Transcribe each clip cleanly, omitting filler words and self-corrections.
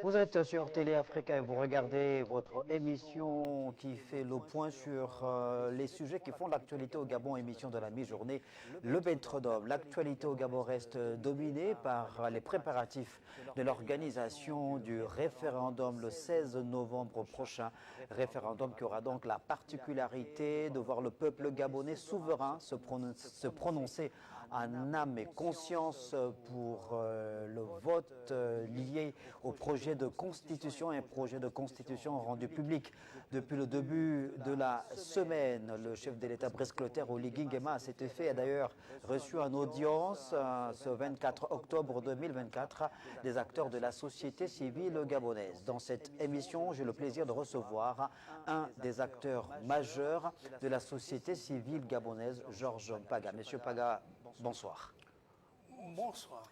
Vous êtes sur Télé Africa et vous regardez votre émission qui fait le point sur les sujets qui font l'actualité au Gabon, émission de la mi-journée, le Bentrodome. L'actualité au Gabon reste dominée par les préparatifs de l'organisation du référendum le 16 novembre prochain. Référendum qui aura donc la particularité de voir le peuple gabonais souverain se prononcer en âme et conscience pour le vote lié au projet de constitution, un projet de constitution rendu public depuis le début de la semaine. Le chef de l'État Brice Clotaire Oligui Nguema à cet effet a d'ailleurs reçu en audience ce 24 octobre 2024 des acteurs de la société civile gabonaise. Dans cette émission, j'ai le plaisir de recevoir un des acteurs majeurs de la société civile gabonaise, Georges Paga. Monsieur Paga, bonsoir. Bonsoir.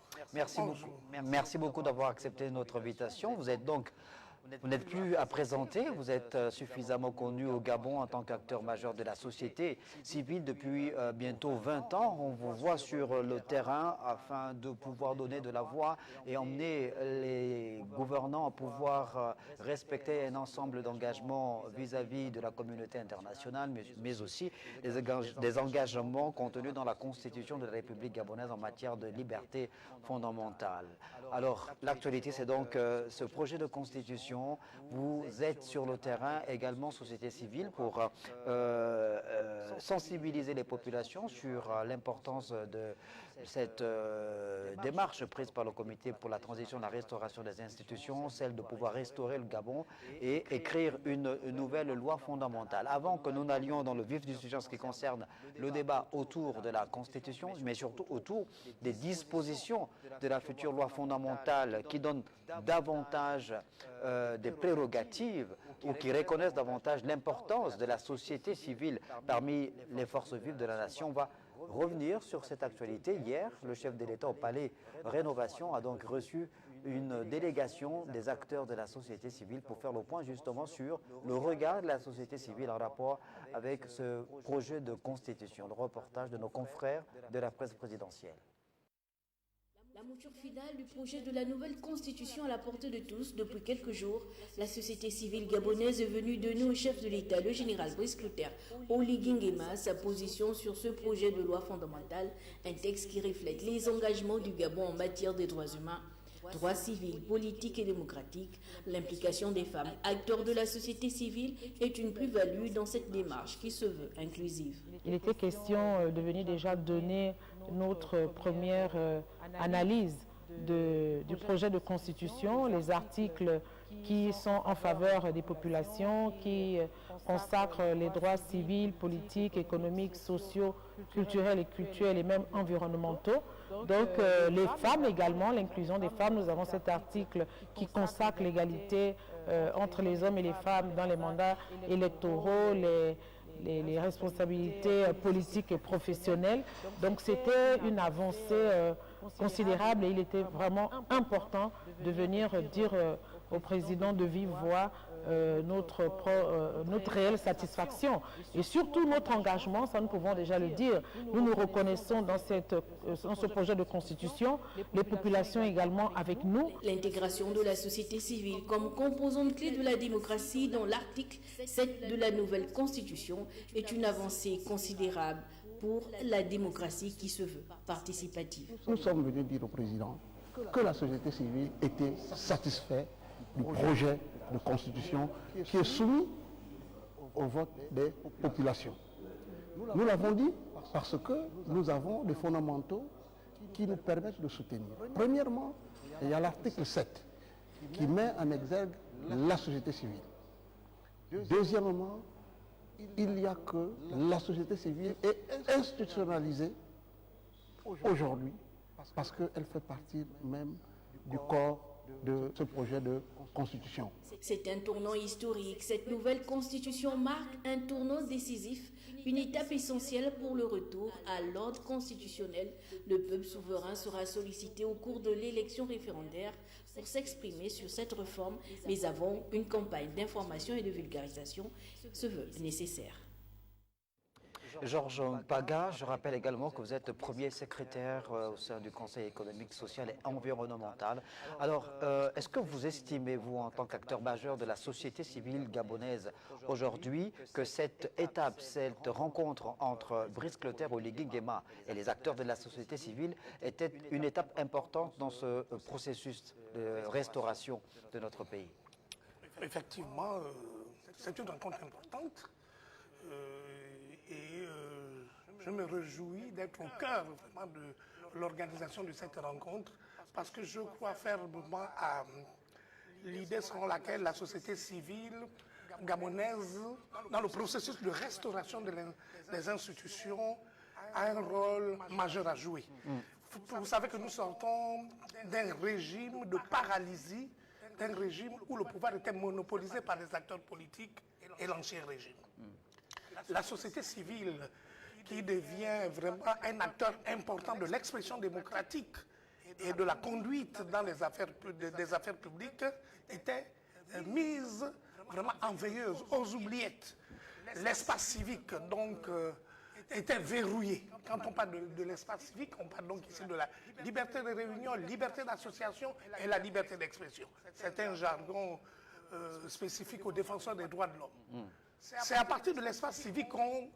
Merci beaucoup d'avoir accepté notre invitation. Vous n'êtes plus à présenter, vous êtes suffisamment connu au Gabon en tant qu'acteur majeur de la société civile depuis bientôt 20 ans. On vous voit sur le terrain afin de pouvoir donner de la voix et emmener les gouvernants à pouvoir respecter un ensemble d'engagements vis-à-vis de la communauté internationale, mais aussi des engagements contenus dans la Constitution de la République gabonaise en matière de liberté fondamentale. Alors, l'actualité, c'est donc ce projet de constitution. Vous êtes sur le terrain, également société civile, pour sensibiliser les populations sur l'importance de cette démarche prise par le comité pour la transition et la restauration des institutions, celle de pouvoir restaurer le Gabon et écrire une nouvelle loi fondamentale. Avant que nous n'allions dans le vif du sujet en ce qui concerne le débat autour de la Constitution, mais surtout autour des dispositions de la future loi fondamentale qui donne davantage des prérogatives ou qui reconnaissent davantage l'importance de la société civile parmi les forces vives de la nation, va revenir sur cette actualité. Hier, le chef de l'État au Palais Rénovation a donc reçu une délégation des acteurs de la société civile pour faire le point justement sur le regard de la société civile en rapport avec ce projet de constitution. Le reportage de nos confrères de la presse présidentielle. La mouture finale du projet de la nouvelle constitution à la portée de tous. Depuis quelques jours, la société civile gabonaise est venue donner au chef de l'État, le général Brice Clotaire Oligui Nguema, sa position sur ce projet de loi fondamentale, un texte qui reflète les engagements du Gabon en matière des droits humains, droits civils, politiques et démocratiques. L'implication des femmes, acteurs de la société civile, est une plus-value dans cette démarche qui se veut inclusive. Il était question de venir déjà donner notre première analyse du projet de constitution, les articles qui sont en faveur des populations, qui consacrent les droits civils, politiques, économiques, sociaux, culturels et même environnementaux. Donc les femmes également, l'inclusion des femmes, nous avons cet article qui consacre l'égalité entre les hommes et les femmes dans les mandats électoraux, les responsabilités politiques et professionnelles. Donc c'était une avancée considérable et il était vraiment important de venir dire au président de vive voix notre réelle satisfaction et surtout notre engagement, ça nous pouvons déjà le dire. Nous nous reconnaissons dans ce projet de constitution, les populations également avec nous. L'intégration de la société civile comme composante clé de la démocratie dans l'article 7 de la nouvelle constitution est une avancée considérable pour la démocratie qui se veut participative. Nous sommes venus dire au président que la société civile était satisfaite du projet de constitution qui est soumis au vote des populations. Nous l'avons dit parce que nous avons des fondamentaux qui nous permettent de soutenir. Premièrement, il y a l'article 7 qui met en exergue la société civile. Deuxièmement, il y a que la société civile est institutionnalisée aujourd'hui parce qu'elle fait partie même du corps de ce projet de constitution. C'est un tournant historique. Cette nouvelle constitution marque un tournant décisif, une étape essentielle pour le retour à l'ordre constitutionnel. Le peuple souverain sera sollicité au cours de l'élection référendaire pour s'exprimer sur cette réforme, mais avant, une campagne d'information et de vulgarisation se veut nécessaire. Georges Mpaga, je rappelle également que vous êtes le premier secrétaire au sein du Conseil économique, social et environnemental. Alors, est-ce que vous estimez, vous, en tant qu'acteur majeur de la société civile gabonaise aujourd'hui, que cette étape, cette rencontre entre Brice Clotaire, Oligui Nguema et les acteurs de la société civile était une étape importante dans ce processus de restauration de notre pays? Effectivement, c'est une rencontre importante. Je me réjouis d'être au cœur vraiment de l'organisation de cette rencontre parce que je crois fermement à l'idée selon laquelle la société civile gabonaise, dans le processus de restauration des institutions, a un rôle majeur à jouer. Vous savez que nous sortons d'un régime de paralysie, d'un régime où le pouvoir était monopolisé par les acteurs politiques et l'ancien régime. La société civile, qui devient vraiment un acteur important de l'expression démocratique et de la conduite dans les affaires, des affaires publiques, était mise vraiment en veilleuse, aux oubliettes. L'espace civique, donc, était verrouillé. Quand on parle de l'espace civique, on parle donc ici de la liberté de réunion, liberté d'association et la liberté d'expression. C'est un jargon spécifique aux défenseurs des droits de l'homme. C'est à partir de l'espace civique qu'on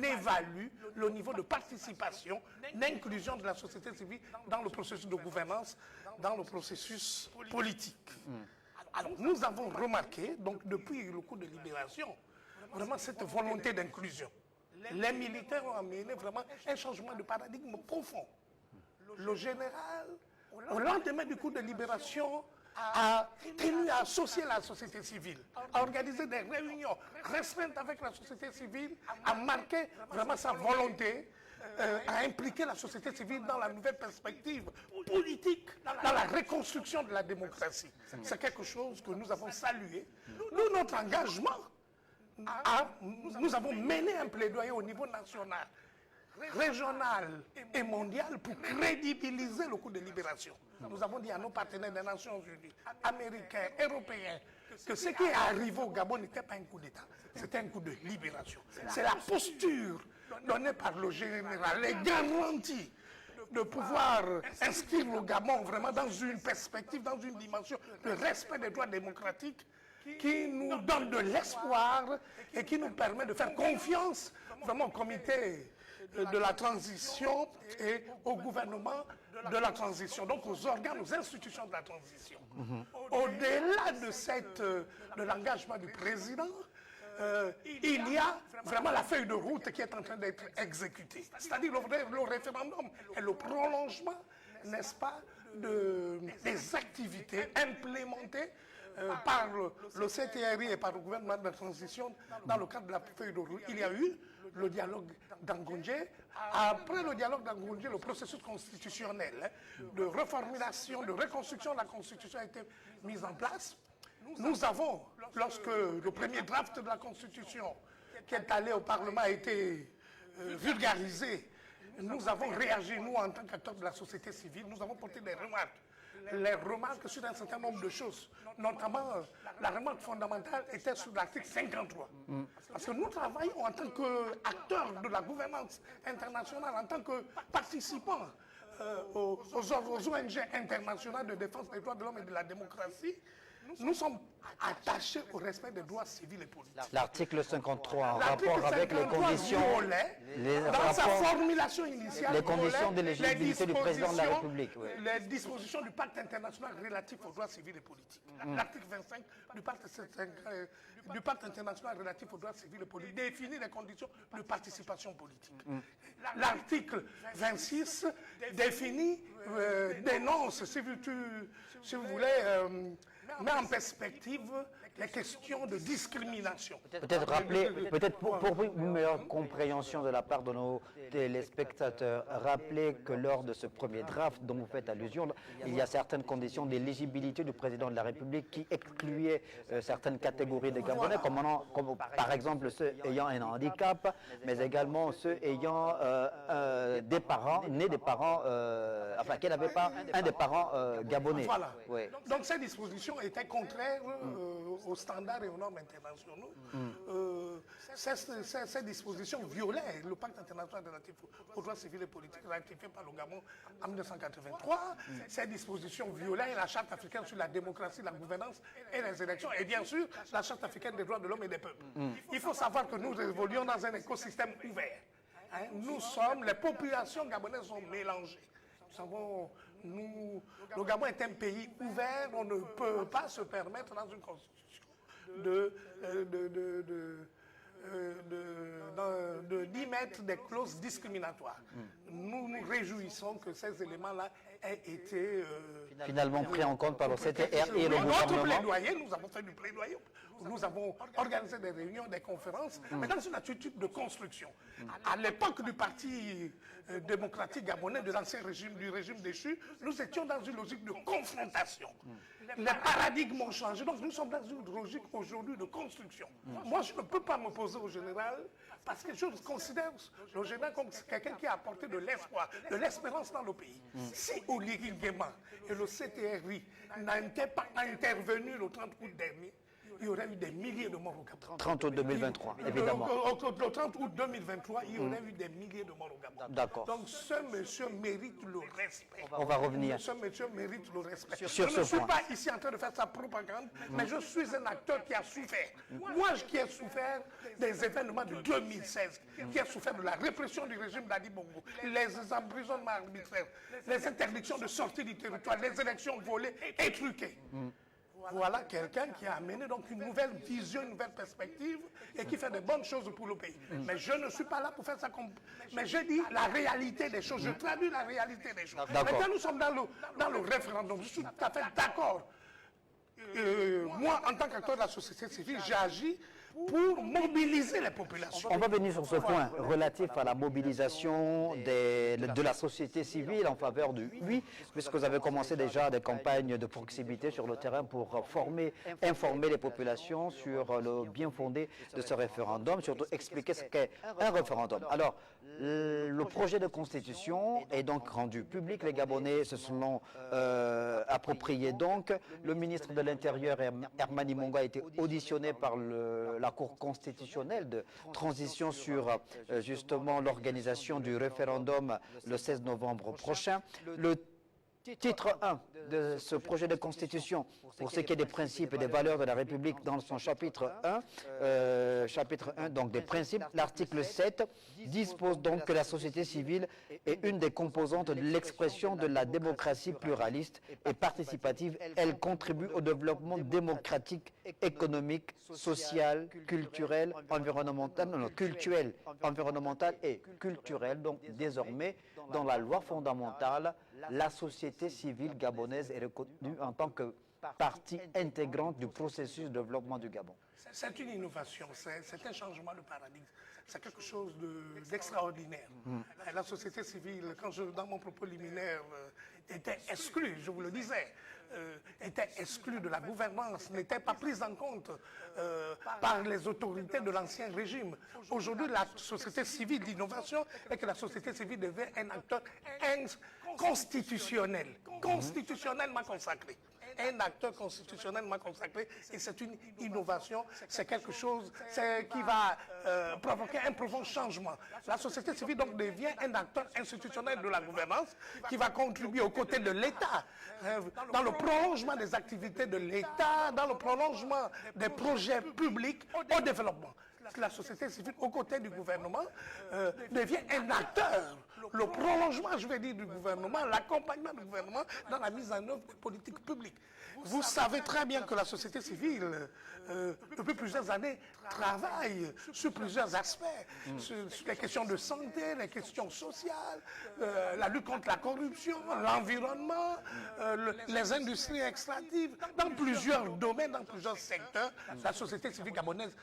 évalue le niveau de participation, d'inclusion de la société civile dans le processus de gouvernance, dans le processus politique. Alors, nous avons remarqué, donc depuis le coup de libération, vraiment cette volonté d'inclusion. Les militaires ont amené vraiment un changement de paradigme profond. Le général, au lendemain du coup de libération, a tenu à associer la société civile, à organiser des réunions restreintes avec la société civile, à marquer vraiment sa volonté, à impliquer la société civile dans la nouvelle perspective politique, dans la reconstruction de la démocratie. C'est quelque chose que nous avons salué. Nous, notre engagement, nous avons mené un plaidoyer au niveau national, régional et mondial pour crédibiliser le coup de libération. Nous avons dit à nos partenaires des Nations Unies, américains, européens, que ce qui est arrivé au Gabon n'était pas un coup d'État, c'était un coup de libération. C'est la posture donnée par le général, les garanties de pouvoir inscrire le Gabon vraiment dans une perspective, dans une dimension de respect des droits démocratiques qui nous donne de l'espoir et qui nous permet de faire confiance vraiment au comité de la transition et au gouvernement de la transition, donc aux organes, aux institutions de la transition. Au-delà de l'engagement du président, il y a vraiment la feuille de route qui est en train d'être exécutée. C'est-à-dire le référendum et le prolongement, n'est-ce pas, des activités implémentées par le CTRI et par le gouvernement de la transition dans le cadre de la feuille de route. Il y a eu le dialogue d'Angondjé. Après le dialogue d'Angondjé, le processus constitutionnel de reformulation, de reconstruction de la Constitution a été mis en place. Nous avons, lorsque le premier draft de la Constitution qui est allé au Parlement a été vulgarisé, nous avons réagi, nous, en tant qu'acteurs de la société civile, nous avons porté des remarques les remarques sur un certain nombre de choses. Notamment, la remarque fondamentale était sur l'article 53. Parce que nous travaillons en tant qu'acteurs de la gouvernance internationale, en tant que participants aux ONG internationales de défense des droits de l'homme et de la démocratie. Nous sommes attachés au respect des droits civils et politiques. L'article 53 en L'article rapport avec les 53 conditions, violait, dans sa formulation initiale, les conditions violait d'éligibilité du président de la République. Oui. les dispositions du pacte international relatif aux droits civils et politiques. L'article 25 du pacte international relatif aux droits civils et politiques définit les conditions de participation politique. L'article 26 définit, dénonce, si vous voulez, met en perspective les questions de discrimination. Peut-être rappeler, peut-être pour une meilleure compréhension de la part de nos téléspectateurs, rappeler que lors de ce premier draft dont vous faites allusion, il y a certaines conditions d'éligibilité du président de la République qui excluaient certaines catégories de Gabonais, comme par exemple ceux ayant un handicap, mais également ceux ayant des parents, nés des parents, enfin qui n'avaient pas un des parents gabonais. Voilà. Oui. Donc ces dispositions étaient contraires aux standards et aux normes internationaux. Ces dispositions violaient le pacte international relatif aux droits civils et politiques ratifié par le Gabon en 1983. Ces dispositions violaient la charte africaine sur la démocratie, la gouvernance et les élections, et bien sûr la charte africaine des droits de l'homme et des peuples. Il faut savoir que nous évoluons dans un écosystème ouvert. Les populations gabonaises sont mélangées. Nous savons, le Gabon est un pays ouvert, on ne peut pas se permettre dans une constitution d'y mettre des clauses discriminatoires. Nous nous réjouissons que ces éléments-là aient été finalement pris en compte par le CTR et le notre gouvernement. plaidoyer, nous avons fait du plaidoyer. Nous avons organisé des réunions, des conférences, mais dans une attitude de construction. À l'époque du Parti démocratique gabonais, de l'ancien régime, du régime déchu, nous étions dans une logique de confrontation. Les paradigmes ont changé, donc nous sommes dans une logique aujourd'hui de construction. Moi, je ne peux pas m'opposer au général, parce que je considère le général comme quelqu'un qui a apporté de l'espoir, de l'espérance dans le pays. Si Oligui Nguema et le CTRI n'étaient pas intervenus le 30 août dernier, il y aurait eu des milliers de morts au Gabon. 30 août 2023, évidemment. Le 30 août 2023, il y aurait eu des milliers de morts au Gabon. D'accord. Donc ce monsieur mérite le respect. On va revenir. Ce monsieur mérite le respect. Sur je ne ce suis point. pas ici en train de faire sa propagande, mais je suis un acteur qui a souffert. Moi, qui ai souffert des événements de 2016, qui a souffert de la répression du régime d'Ali Bongo, les emprisonnements arbitraires, les interdictions de sortie du territoire, les élections volées et truquées. Voilà quelqu'un qui a amené donc une nouvelle vision, une nouvelle perspective et qui fait de bonnes choses pour le pays. Mais je ne suis pas là pour faire ça comme... Mais je dis la réalité des choses, je traduis la réalité des choses. Maintenant, nous sommes dans le référendum, je suis tout à fait d'accord. Moi, en tant qu'acteur de la société civile, j'ai agi pour mobiliser les populations. On va venir sur ce point relatif à la mobilisation de la société civile en faveur du oui, puisque vous avez commencé déjà des campagnes de proximité sur le terrain pour informer les populations sur le bien fondé de ce référendum, surtout expliquer ce qu'est un référendum. Alors, le projet de constitution est donc rendu public, les Gabonais se sont appropriés donc. Le ministre de l'Intérieur, Hermani Monga, a été auditionné par la Cour constitutionnelle de transition sur justement l'organisation du référendum le 16 novembre prochain. Le titre 1 de ce projet de constitution, pour ce qui est des principes et des valeurs de la République, dans son chapitre 1, donc des principes, l'article 7 dispose donc que la société civile est une des composantes de l'expression de la démocratie pluraliste et participative. Elle contribue au développement démocratique, économique, social, culturel, environnemental, et culturel. Donc désormais, dans la loi fondamentale, la société civile gabonaise est reconnue en tant que partie intégrante du processus de développement du Gabon. C'est une innovation, c'est un changement de paradigme. c'est quelque chose d'extraordinaire. La société civile, dans mon propos liminaire, était exclue, je vous le disais, était exclue de la gouvernance, n'était pas prise en compte par les autorités de l'ancien régime. Aujourd'hui, la société civile d'innovation est que la société civile devient un acteur constitutionnel, constitutionnellement consacré. Un acteur constitutionnellement consacré, et c'est une innovation, c'est quelque chose qui va provoquer un profond changement. La société civile donc devient un acteur institutionnel de la gouvernance qui va contribuer aux côtés de l'État, dans le prolongement des activités de l'État, dans le prolongement des projets publics au développement. La société civile, aux côtés du gouvernement, devient un acteur. Le prolongement, je vais dire, du gouvernement, l'accompagnement du gouvernement dans la mise en œuvre des politiques publiques. Vous savez très bien que la société civile, depuis plusieurs années, travaille sur plusieurs aspects, sur les questions de santé, les questions sociales, la lutte contre la corruption, l'environnement, les industries extractives, dans plusieurs domaines, dans plusieurs secteurs. La société civile gabonaise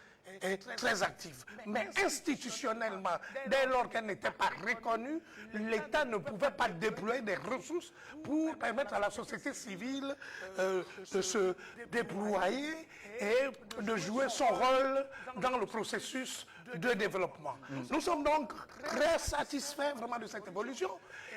est très active. Mais institutionnellement, dès lors qu'elle n'était pas reconnue, l'État ne pouvait pas déployer des ressources pour permettre à la société civile de se déployer et de jouer son rôle dans le processus de développement. Nous sommes donc très satisfaits vraiment de cette évolution.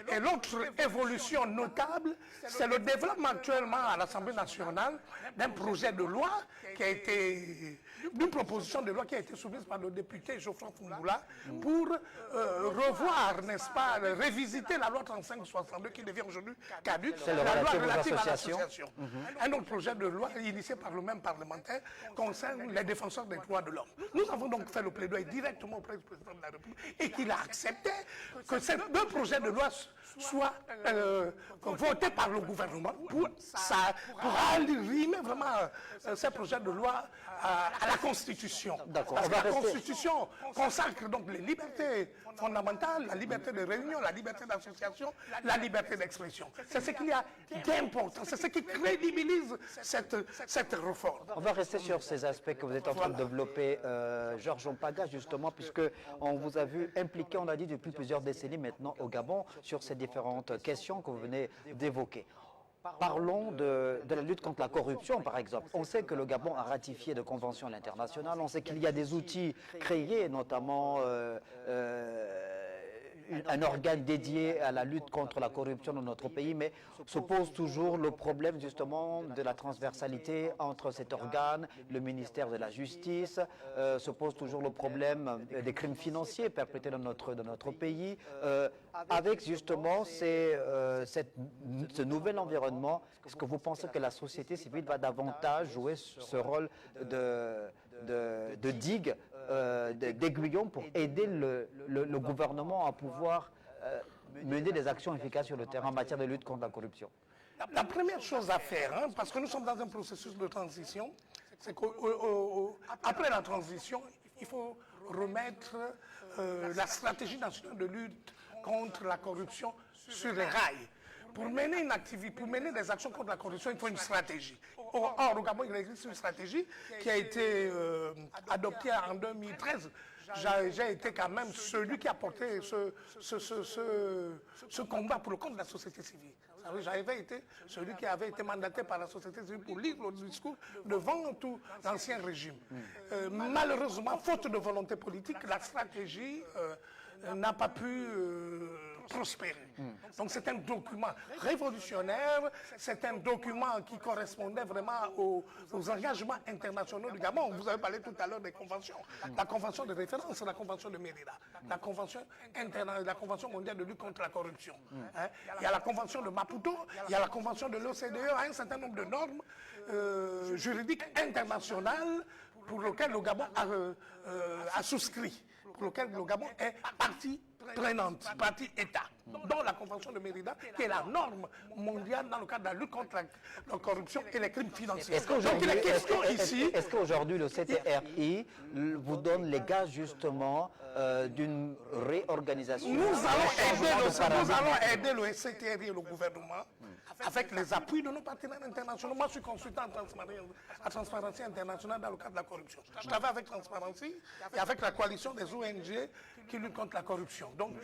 Et l'autre évolution notable, c'est le développement actuellement à l'Assemblée nationale d'un projet de loi qui a été, d'une proposition de loi qui a été soumise par le député Geoffroy Fumboula pour revoir, n'est-ce pas, révisiter la loi 3562 qui devient aujourd'hui caduque, la loi relative à l'association. Un autre projet de loi initié par le même parlementaire concerne les défenseurs des droits de l'homme. Nous avons donc fait le plaidoyer directement auprès du président de la République et qu'il a accepté que ces deux projets de loi soient votés par le gouvernement pour arrimer vraiment ces projets de loi à la Constitution. Parce que la Constitution consacre donc les libertés fondamentales, la liberté de réunion, la liberté d'association, la liberté d'expression. C'est ce qu'il y a d'important, c'est ce qui crédibilise cette réforme. On va rester sur ces aspects que vous êtes en train de développer, Georges Ompaga, justement, puisqu'on vous a vu impliqué, on l'a dit, depuis plusieurs décennies maintenant au Gabon, sur ces différentes questions que vous venez d'évoquer. Parlons de la lutte contre la corruption, par exemple. On sait que le Gabon a ratifié de conventions internationales, on sait qu'il y a des outils créés, notamment un organe dédié à la lutte contre la corruption dans notre pays, mais se pose toujours le problème justement de la transversalité entre cet organe, le ministère de la Justice, se pose toujours le problème des crimes financiers perpétrés dans notre pays, avec justement ce nouvel environnement. Est-ce que vous pensez que la société civile va davantage jouer ce rôle de digue, d'aiguillon pour aider le gouvernement à pouvoir mener des actions efficaces sur le terrain en matière de lutte contre la corruption? La première chose à faire, parce que nous sommes dans un processus de transition, c'est qu'après la transition, il faut remettre la stratégie nationale de lutte contre la corruption sur les rails. Pour mener une activité, pour mener des actions contre la corruption, il faut une stratégie. Or, au Gabon, il existe une stratégie qui a été adoptée en 2013. J'ai été quand même celui qui a porté ce combat pour le compte de la société civile. J'avais été celui qui avait été mandaté par la société civile pour lire le discours devant tout l'ancien régime. Malheureusement, faute de volonté politique, la stratégie n'a pas pu prospérer. Donc c'est un document révolutionnaire, c'est un document qui correspondait vraiment aux engagements internationaux du Gabon. Vous avez parlé tout à l'heure des conventions. La convention de référence, la convention de Mérida, la convention mondiale de lutte contre la corruption. Il y a la convention de Maputo, il y a la convention de l'OCDE, un certain nombre de normes juridiques internationales pour lesquelles le Gabon a souscrit, pour lesquelles le Gabon est partie prenante, partie État, dont la Convention de Mérida, qui est la norme mondiale dans le cadre de la lutte contre la corruption et les crimes financiers. Est-ce qu'aujourd'hui le CTRI vous donne les gages justement d'une réorganisation? Nous allons aider le CTRI et le gouvernement avec les appuis de nos partenaires internationaux. Moi, je suis consultant à Transparency International dans le cadre de la corruption. Je travaille avec Transparency et avec la coalition des ONG qui luttent contre la corruption. Donc,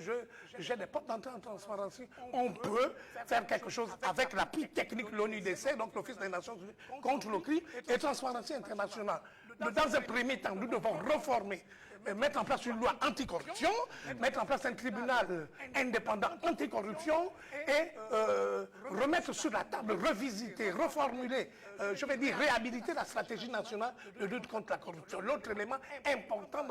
j'ai des portes d'entrée en Transparency. On peut faire quelque chose avec l'appui technique de l'ONUDC, donc l'Office des Nations Unies contre le crime, et Transparency International. Dans un premier temps, nous devons reformer, mettre en place une loi anticorruption, mettre en place un tribunal indépendant anticorruption et remettre sur la table, revisiter, reformuler, je vais dire réhabiliter la stratégie nationale de lutte contre la corruption. L'autre élément important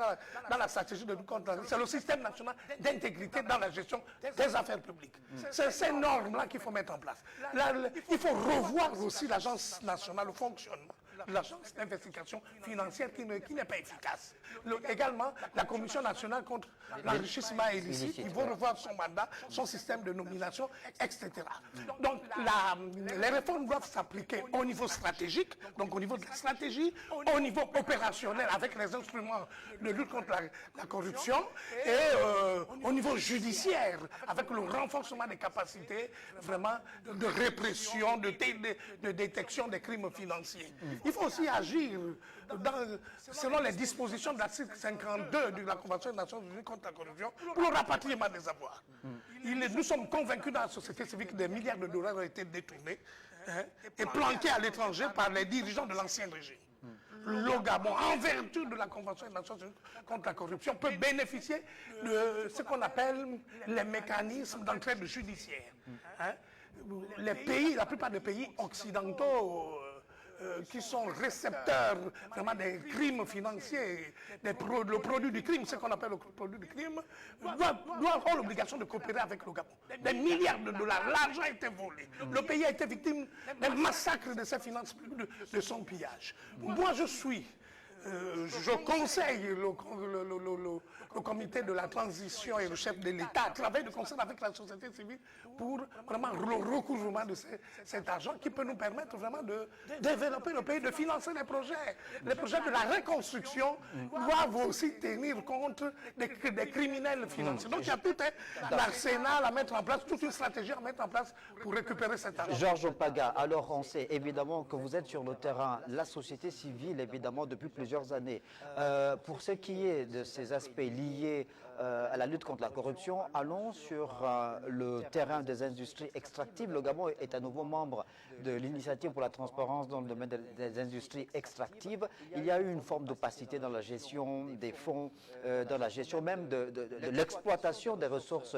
dans la stratégie de lutte contre la corruption, c'est le système national d'intégrité dans la gestion des affaires publiques. C'est ces normes-là qu'il faut mettre en place. Là, il faut revoir aussi l'agence nationale, le fonctionnement. L'agence d'investigation financière qui n'est pas efficace. Également, la Commission nationale contre l'enrichissement illicite, il faut revoir son mandat, son système de nomination, etc. Donc, les réformes doivent s'appliquer au niveau stratégique, donc au niveau de la stratégie, au niveau opérationnel avec les instruments de lutte contre la corruption et au niveau judiciaire avec le renforcement des capacités vraiment de répression, de détection des crimes financiers. Il faut aussi agir selon les dispositions de l'article 52 de la Convention des Nations Unies contre la corruption pour le rapatriement des avoirs. Nous sommes convaincus dans la société civile que des milliards de dollars ont été détournés et planqués à l'étranger par les dirigeants de l'ancien régime. Le Gabon, en vertu de la Convention des Nations Unies contre la corruption, peut bénéficier de ce qu'on appelle les mécanismes d'entraide judiciaire. Les pays, la plupart des pays occidentaux qui sont récepteurs vraiment des crimes financiers, le produit du crime, ce qu'on appelle le produit du crime, doivent avoir l'obligation de coopérer avec le Gabon. Des milliards de dollars, l'argent a été volé. Le pays a été victime d'un massacre de ses finances publiques, de son pillage. Moi, je conseille le comité de la transition et le chef de l'État à travailler de concert avec la société civile pour vraiment le recouvrement de cet argent qui peut nous permettre vraiment de développer le pays, de financer les projets. Les projets de la reconstruction doivent aussi tenir compte des criminels financiers. Donc il y a tout un arsenal à mettre en place, toute une stratégie à mettre en place pour récupérer cet argent. Georges Opaga, alors on sait évidemment que vous êtes sur le terrain, la société civile évidemment depuis plusieurs années. Pour ce qui est de ces aspects liés à la lutte contre la corruption, allons sur le terrain des industries extractives. Le Gabon est à nouveau membre de l'initiative pour la transparence dans le domaine des industries extractives. Il y a eu une forme d'opacité dans la gestion des fonds, dans la gestion même de l'exploitation des ressources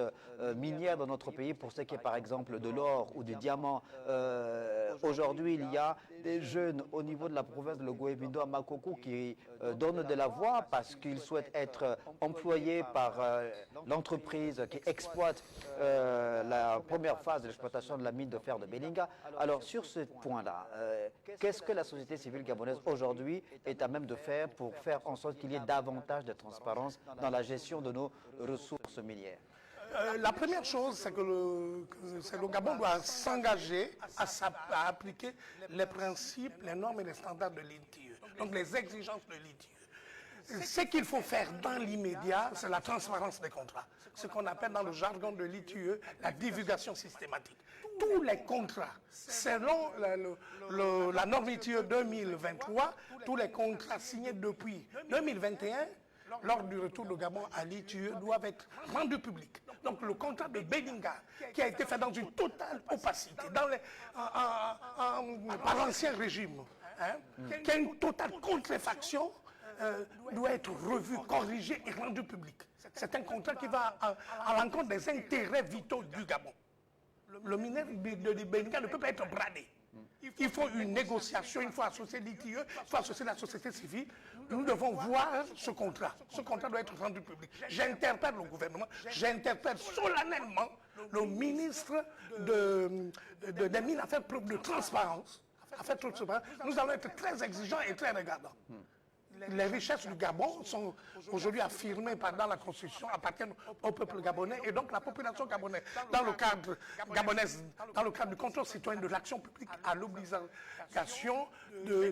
minières dans notre pays, pour ce qui est par exemple de l'or ou du diamant. Aujourd'hui, il y a des jeunes au niveau de la province de Logoé-Bindo à Makoko qui donnent de la voix parce qu'ils souhaitent être employés par l'entreprise qui exploite la première phase de l'exploitation de la mine de fer de Belinga. Alors sur ce point-là, qu'est-ce que la société civile gabonaise aujourd'hui est à même de faire pour faire en sorte qu'il y ait davantage de transparence dans la gestion de nos ressources minières? La première chose, c'est que le Gabon doit s'engager à appliquer les principes, les normes et les standards de l'ITIE, donc les exigences de l'ITIE. Ce qu'il faut faire dans l'immédiat, c'est la transparence des contrats, ce qu'on appelle dans le jargon de l'ITIE la divulgation systématique. Tous les contrats, selon la norme ITIE 2023, tous les contrats signés depuis 2021, lors du retour de Gabon à l'ITIE, doivent être rendus publics. Donc le contrat de Belinga, qui a été fait dans une totale opacité, par l'ancien régime, qui a une totale contrefaction, doit être revu, corrigé et rendu public. C'est un contrat qui va à l'encontre des intérêts vitaux du Gabon. Le minerai de Belinga ne peut pas être bradé. Il faut une négociation, il faut associer l'ITIE, il faut associer la société civile. Nous devons voir ce contrat. Ce contrat doit être rendu public. J'interpelle le gouvernement, j'interpelle solennellement le ministre des Mines à faire preuve de transparence. Nous allons être très exigeants et très regardants. Les richesses du Gabon sont aujourd'hui affirmées dans la Constitution, appartiennent au peuple gabonais et donc la population gabonaise, dans le cadre du contrôle citoyen de l'action publique, a l'obligation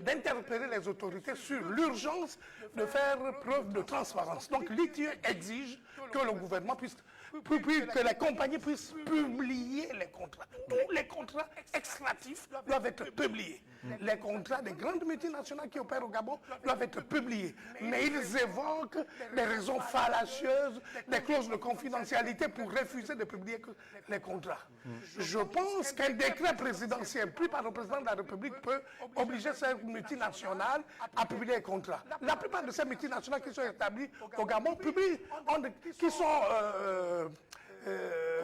d'interpeller les autorités sur l'urgence de faire preuve de transparence. Donc l'ITIE exige que le gouvernement puisse, que les compagnies puissent publier les contrats. Tous les contrats extractifs doivent être publiés. Les contrats des grandes multinationales qui opèrent au Gabon doivent être publiés. Mais ils évoquent des raisons fallacieuses, des clauses de confidentialité pour refuser de publier les contrats. Je pense qu'un décret présidentiel pris par le président de la République peut obliger ces multinationales à publier les contrats. La plupart de ces multinationales qui sont établies au Gabon qui sont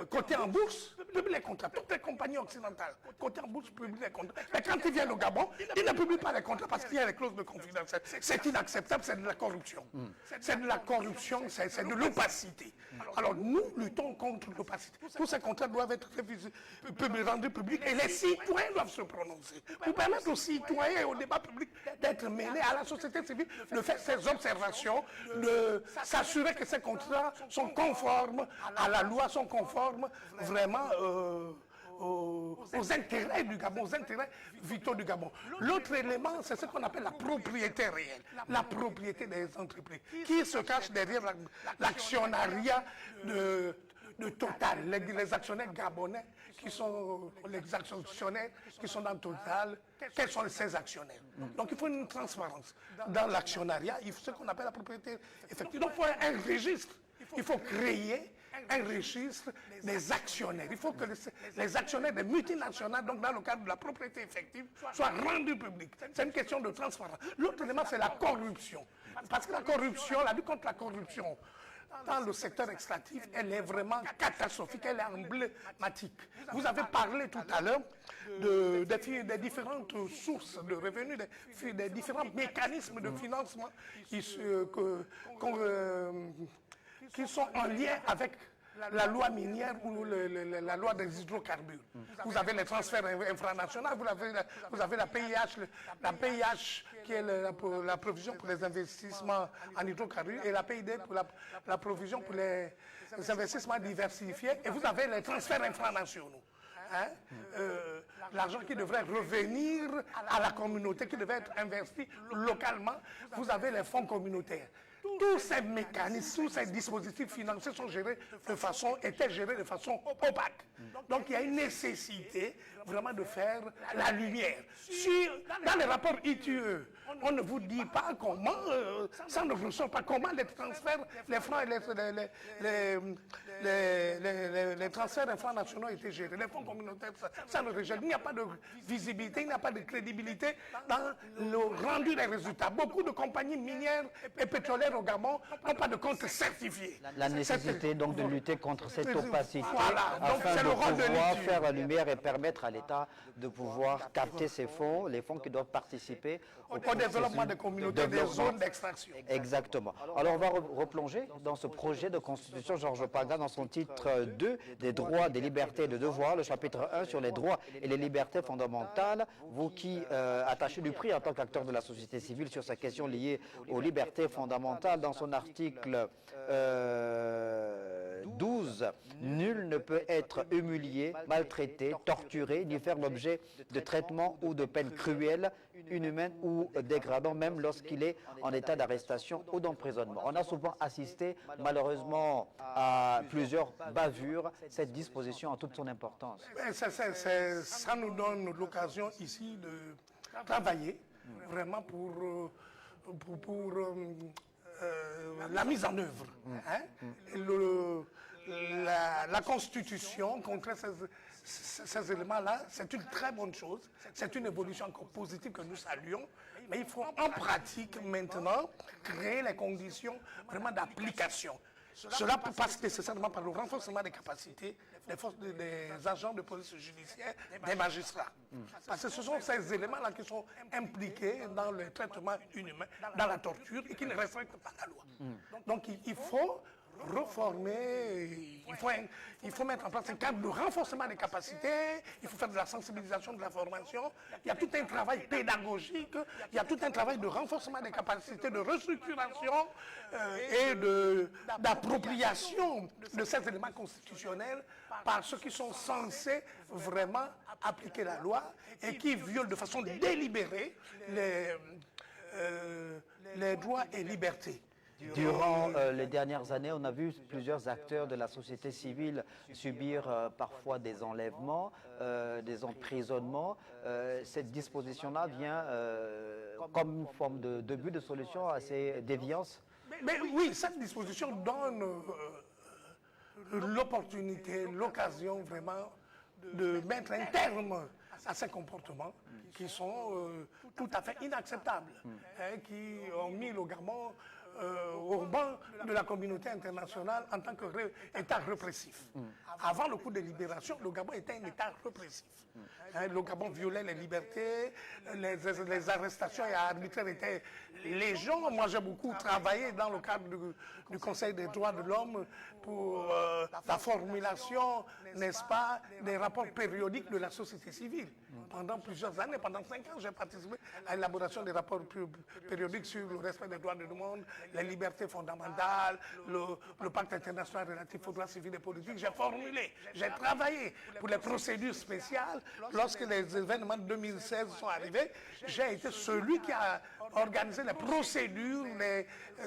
cotées en bourse, publient les contrats. Toutes les compagnies occidentales cotées en bourse publient les contrats. Mais quand ils viennent au Gabon, ils ne publient pas les contrats parce qu'il y a les clauses de confidentialité. C'est inacceptable, c'est de la corruption. C'est de la corruption, c'est de l'opacité. Alors nous luttons contre l'opacité. Tous ces contrats doivent être rendus publics et les citoyens doivent se prononcer. Pour permettre aux citoyens et au débat public d'être mêlés, à la société civile, de faire ses observations, de s'assurer que ces contrats sont conformes à la loi, sont conformes vraiment aux intérêts du Gabon, aux intérêts vitaux du Gabon. L'autre élément, c'est ce qu'on appelle la propriété réelle, la propriété des entreprises, qui se cache derrière l'actionnariat de Total, les actionnaires gabonais qui sont les actionnaires qui sont dans Total. Quels sont ces actionnaires? Donc il faut une transparence dans l'actionnariat, ce qu'on appelle la propriété effective. Donc il faut un registre, il faut créer un registre des actionnaires. Il faut que les actionnaires des multinationales, donc dans le cadre de la propriété effective, soient rendus publics. C'est une question de transparence. L'autre élément, c'est la corruption. Parce que la corruption, la lutte contre la corruption, dans le secteur extractif, elle est vraiment catastrophique, elle est emblématique. Vous avez parlé tout à l'heure des différentes sources de revenus, des différents mécanismes de financement qui sont en lien avec la loi minière ou la loi des hydrocarbures. Vous avez les transferts infranationaux, vous avez la PIH qui est la provision pour les investissements en hydrocarbures et la PID pour la provision pour les investissements diversifiés, et vous avez les transferts infranationaux. L'argent qui devrait revenir à la communauté, qui devrait être investi localement, vous avez les fonds communautaires. Tous ces mécanismes, tous ces dispositifs financiers étaient gérés de façon opaque. Donc il y a une nécessité vraiment de faire la lumière. Dans les rapports ITUE, on ne vous dit pas comment, ça ne ressort pas comment les transferts, les francs et les transferts infranationaux étaient gérés. Les fonds communautaires, ça ne rejette. Il n'y a pas de visibilité, il n'y a pas de crédibilité dans le rendu des résultats. Beaucoup de compagnies minières et pétrolières au Gabon n'ont pas de compte certifié. La nécessité donc de lutter contre cette opacité afin de pouvoir faire la lumière et permettre à l'État de pouvoir capter ces fonds, les fonds qui doivent participer au développement des communautés, des zones d'extraction. Exactement. Alors on va replonger dans ce projet de constitution Georges Paga dans son titre 2, des droits, des libertés et des devoirs, le chapitre 1 sur les droits et les libertés fondamentales. Vous qui attachez du prix en tant qu'acteur de la société civile sur ces questions liées aux libertés fondamentales, dans son article 12, nul ne peut être humilié, maltraité, torturé, ni faire l'objet de traitements ou de peines cruelles, inhumaines ou dégradants, même lorsqu'il est en état d'arrestation ou d'emprisonnement. On a souvent assisté, malheureusement, à plusieurs bavures. Cette disposition a toute son importance. Ça nous donne l'occasion ici de travailler vraiment pour la mise en œuvre. La Constitution, contre ces éléments-là, c'est une très bonne chose. C'est une évolution encore positive que nous saluons. Mais il faut en pratique maintenant créer les conditions vraiment d'application. Cela passe nécessairement par le renforcement des capacités des agents de police judiciaire, des magistrats. Parce que ce sont ces éléments-là qui sont impliqués dans le traitement inhumain, dans la torture, et qui ne respectent pas la loi. Donc il faut reformer, il faut mettre en place un cadre de renforcement des capacités, il faut faire de la sensibilisation, de la formation. Il y a tout un travail pédagogique, il y a tout un travail de renforcement des capacités, de restructuration et d'appropriation de ces éléments constitutionnels par ceux qui sont censés vraiment appliquer la loi et qui violent de façon délibérée les droits et libertés. Durant les dernières années, on a vu plusieurs acteurs de la société civile subir parfois des enlèvements, des emprisonnements. Cette disposition-là vient comme une forme de début de solution à ces déviances. Mais oui, cette disposition donne l'opportunité, l'occasion vraiment de mettre un terme à ces comportements qui sont tout à fait inacceptables, qui ont mis le Gabon au banc de la communauté internationale en tant qu'État répressif. Avant le coup de libération, le Gabon était un État répressif. Le Gabon violait les libertés, les arrestations et arbitraires étaient légion. Moi, j'ai beaucoup travaillé dans le cadre du Conseil des droits de l'homme pour la formulation, n'est-ce pas, des rapports périodiques de la société civile. Pendant plusieurs années, pendant 5 ans, j'ai participé à l'élaboration des rapports périodiques sur le respect des droits de l'homme, les libertés fondamentales, le pacte international relatif aux droits civils et politiques. J'ai formulé, j'ai travaillé pour les procédures spéciales. Lorsque les événements de 2016 sont arrivés, j'ai été celui qui a organisé les procédures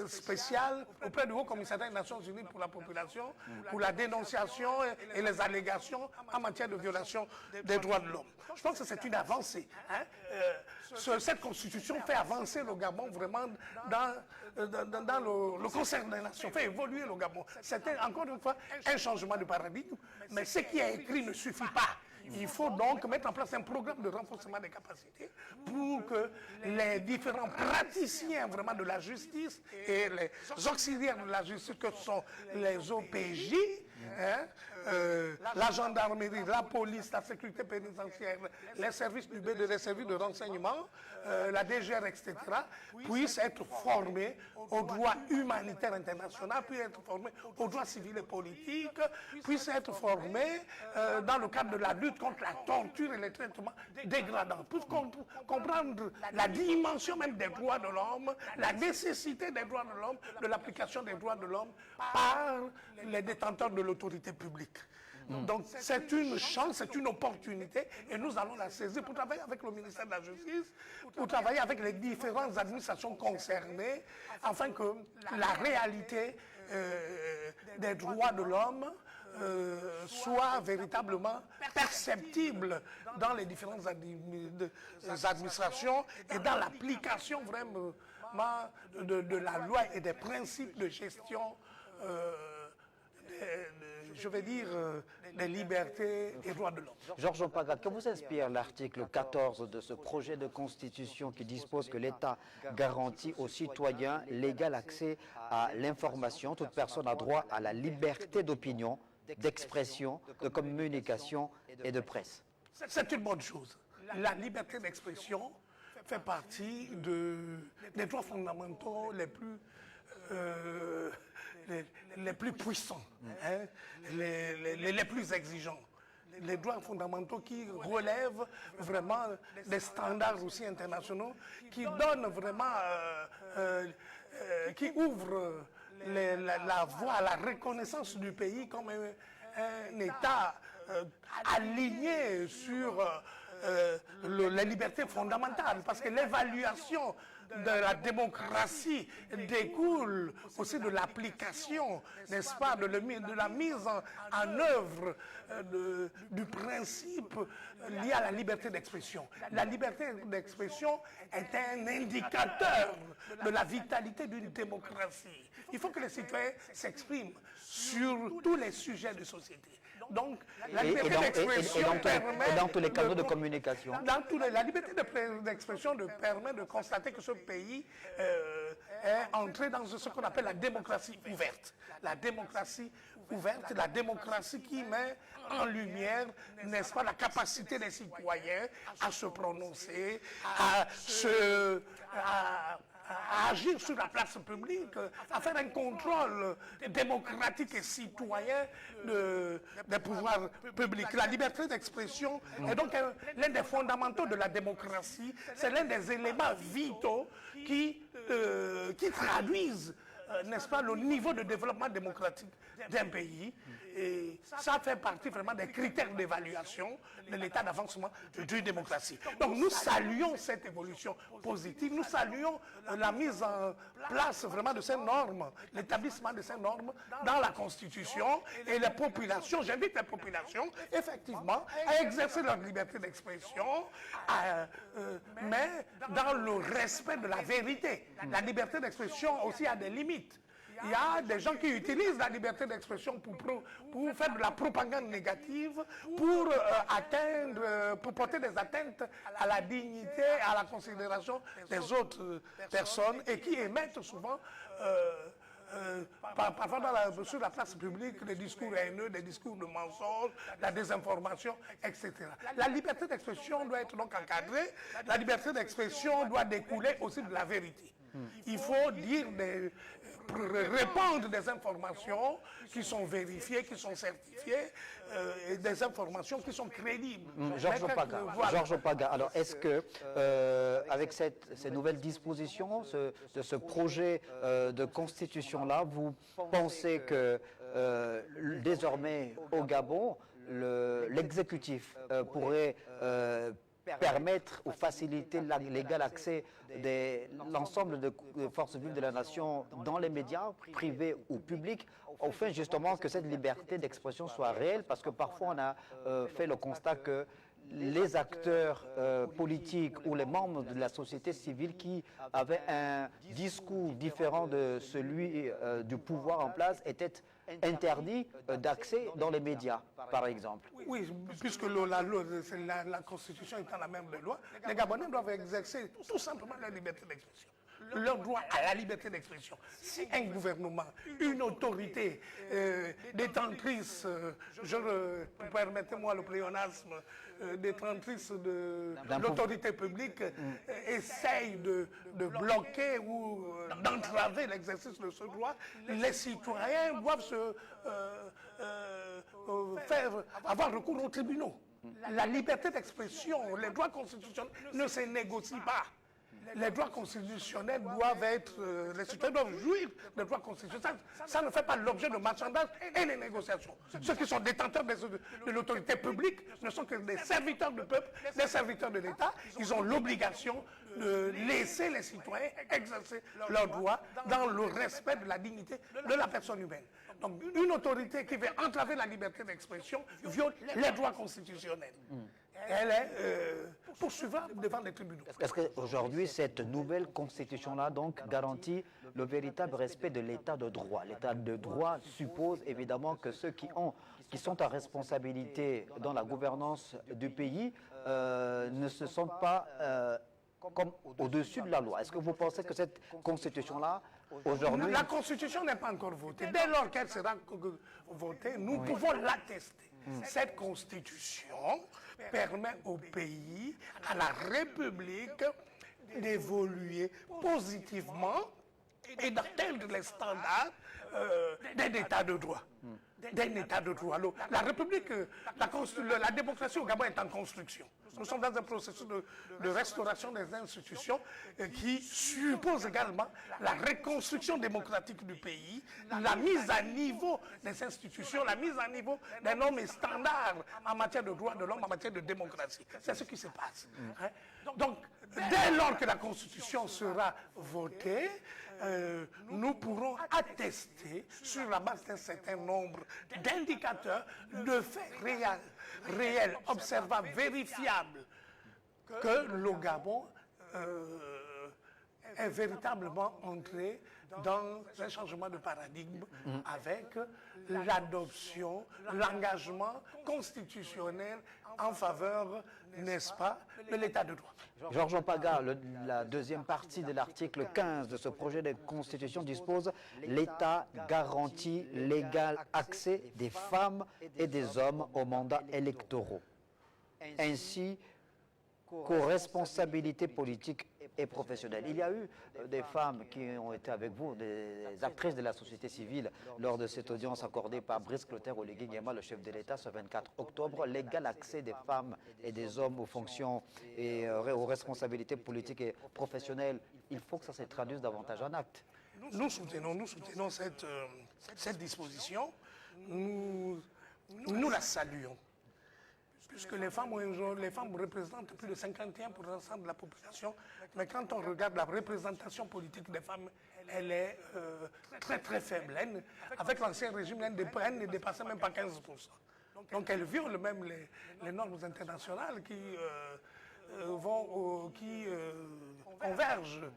spéciales auprès du Haut-Commissariat des Nations Unies pour la population, pour la dénonciation et les allégations en matière de violation des droits de l'homme. Je pense que c'est une avancée. Cette constitution fait avancer le Gabon vraiment dans le concert des nations, fait évoluer le Gabon. C'était encore une fois un changement de paradigme, mais ce qui est écrit ne suffit pas. Il faut donc mettre en place un programme de renforcement des capacités pour que les différents praticiens vraiment de la justice et les auxiliaires de la justice que sont les OPJ, la gendarmerie, la police, la sécurité pénitentiaire, les services du B2, les services de renseignement, la DGR, etc., puissent être formés au droit humanitaire international, puissent être formés aux droits civils et politiques, puissent être formés dans le cadre de la lutte contre la torture et les traitements dégradants, puissent comprendre la dimension même des droits de l'homme, la nécessité des droits de l'homme, de l'application des droits de l'homme par les détenteurs de l'autorité publique. Donc c'est une chance, c'est une opportunité et nous allons la saisir pour travailler avec le ministère de la Justice, pour travailler avec les différentes administrations concernées, afin que la réalité des droits de l'homme soit véritablement perceptible dans les différentes administrations et dans l'application vraiment de la loi et des principes de gestion je vais dire, des libertés et droits de l'homme. Georges Mpagat, que vous inspire l'article 14 de ce projet de constitution qui dispose que l'État garantit aux citoyens l'égal accès à l'information? Toute personne a droit à la liberté d'opinion, d'expression, de communication et de presse. C'est une bonne chose. La liberté d'expression fait partie des droits fondamentaux les plus puissants, les plus exigeants. Les droits fondamentaux qui relèvent vraiment des standards aussi internationaux, qui donnent vraiment, qui ouvrent la voie à la reconnaissance du pays comme un État aligné sur les libertés fondamentales, parce que l'évaluation de la démocratie découle aussi de l'application, n'est-ce pas, de la mise en œuvre du principe lié à la liberté d'expression. La liberté d'expression est un indicateur de la vitalité d'une démocratie. Il faut que les citoyens s'expriment sur tous les sujets de société. Donc, la liberté d'expression permet... dans tous les canaux de communication. La liberté d'expression permet de constater que ce pays est entré dans ce qu'on appelle la démocratie ouverte. La démocratie ouverte, la démocratie qui met en lumière, n'est-ce pas, la capacité des citoyens à se prononcer, à agir sur la place publique, à faire un contrôle démocratique et citoyen des pouvoirs publics. La liberté d'expression est donc l'un des fondamentaux de la démocratie. C'est l'un des éléments vitaux qui traduisent, n'est-ce pas, le niveau de développement démocratique d'un pays. Et ça fait partie vraiment des critères d'évaluation de l'état d'avancement d'une démocratie. Donc nous saluons cette évolution positive, nous saluons la mise en place vraiment de ces normes, l'établissement de ces normes dans la Constitution, et les populations, j'invite les populations effectivement à exercer leur liberté d'expression, mais dans le respect de la vérité. La liberté d'expression aussi a des limites. Il y a des gens qui utilisent la liberté d'expression pour faire de la propagande négative, pour porter des atteintes à la dignité, à la considération des autres personnes, et qui émettent souvent parfois sur la place publique des discours haineux, des discours de mensonges, la désinformation, etc. La liberté d'expression doit être donc encadrée, la liberté d'expression doit découler aussi de la vérité. Il faut répandre des informations qui sont vérifiées, qui sont certifiées, et des informations qui sont crédibles. Georges Opaga, alors est-ce que, avec ces nouvelles dispositions, de ce projet de constitution-là, vous pensez que désormais au Gabon, l'exécutif pourrait permettre ou faciliter l'égal accès de l'ensemble de forces vives de la nation dans les médias, privés ou publics, au fait justement que cette liberté d'expression soit réelle, parce que parfois on a fait le constat que les acteurs politiques ou les membres de la société civile qui avaient un discours différent de celui du pouvoir en place étaient interdits d'accès dans les médias, par exemple. Oui, puisque la Constitution étant la même loi, les Gabonais doivent exercer tout simplement leur liberté d'expression, leur droit à la liberté d'expression. Si un gouvernement, une autorité détentrice, permettez-moi le pléonasme, détentrice de l'autorité publique, essaye de bloquer ou d'entraver l'exercice de ce droit, les citoyens doivent avoir recours aux tribunaux. La liberté d'expression, les droits constitutionnels ne se négocient pas. Les droits constitutionnels doivent être, les citoyens doivent jouir des droits constitutionnels. Ça ne fait pas l'objet de marchandage et les négociations. Ceux qui sont détenteurs de l'autorité publique ne sont que des serviteurs du peuple, des serviteurs de l'État. Ils ont l'obligation de laisser les citoyens exercer leurs droits dans le respect de la dignité de la personne humaine. Donc une autorité qui veut entraver la liberté d'expression viole les droits constitutionnels. Elle est poursuivable devant les tribunaux. Est-ce qu'aujourd'hui, cette nouvelle constitution-là donc garantit le véritable respect de l'état de droit? L'état de droit suppose évidemment que ceux qui sont en responsabilité dans la gouvernance du pays ne se sentent pas comme au-dessus de la loi. Est-ce que vous pensez que cette constitution-là, aujourd'hui... La constitution n'est pas encore votée. Dès lors qu'elle sera votée, nous pouvons l'attester. Cette constitution permet au pays, à la République, d'évoluer positivement et d'atteindre les standards d'un état de droit. D'un état de droit. La République, la démocratie au Gabon est en construction. Nous sommes dans un processus de restauration des institutions qui suppose également la reconstruction démocratique du pays, la mise à niveau des institutions, la mise à niveau des normes et standards en matière de droits de l'homme, en matière de démocratie. C'est ce qui se passe. Donc, dès lors que la Constitution sera votée, nous pourrons attester sur la base d'un certain nombre d'indicateurs, de faits réels, observables, vérifiables, que le Gabon est véritablement entré dans un changement de paradigme avec l'adoption, l'engagement constitutionnel en faveur, n'est-ce pas, de l'état de droit. Georges Opaga, la deuxième partie de l'article 15 de ce projet de constitution dispose « L'État garantit l'égal accès des femmes et des hommes aux mandats électoraux, ainsi qu'aux responsabilités politiques et professionnelles ». Il y a eu des femmes qui ont été avec vous, des actrices de la société civile, lors de cette audience accordée par Brice Clotaire Oligui Nguema, le chef de l'État, ce 24 octobre. L'égal accès des femmes et des hommes aux fonctions et aux responsabilités politiques et professionnelles, il faut que ça se traduise davantage en actes. Nous soutenons cette disposition. Nous la saluons. Puisque les femmes représentent plus de 51% de la population, mais quand on regarde la représentation politique des femmes, elle est très très faible. Avec l'ancien régime, elle ne dépassait même pas 15%. Donc elle viole même les normes internationales qui convergent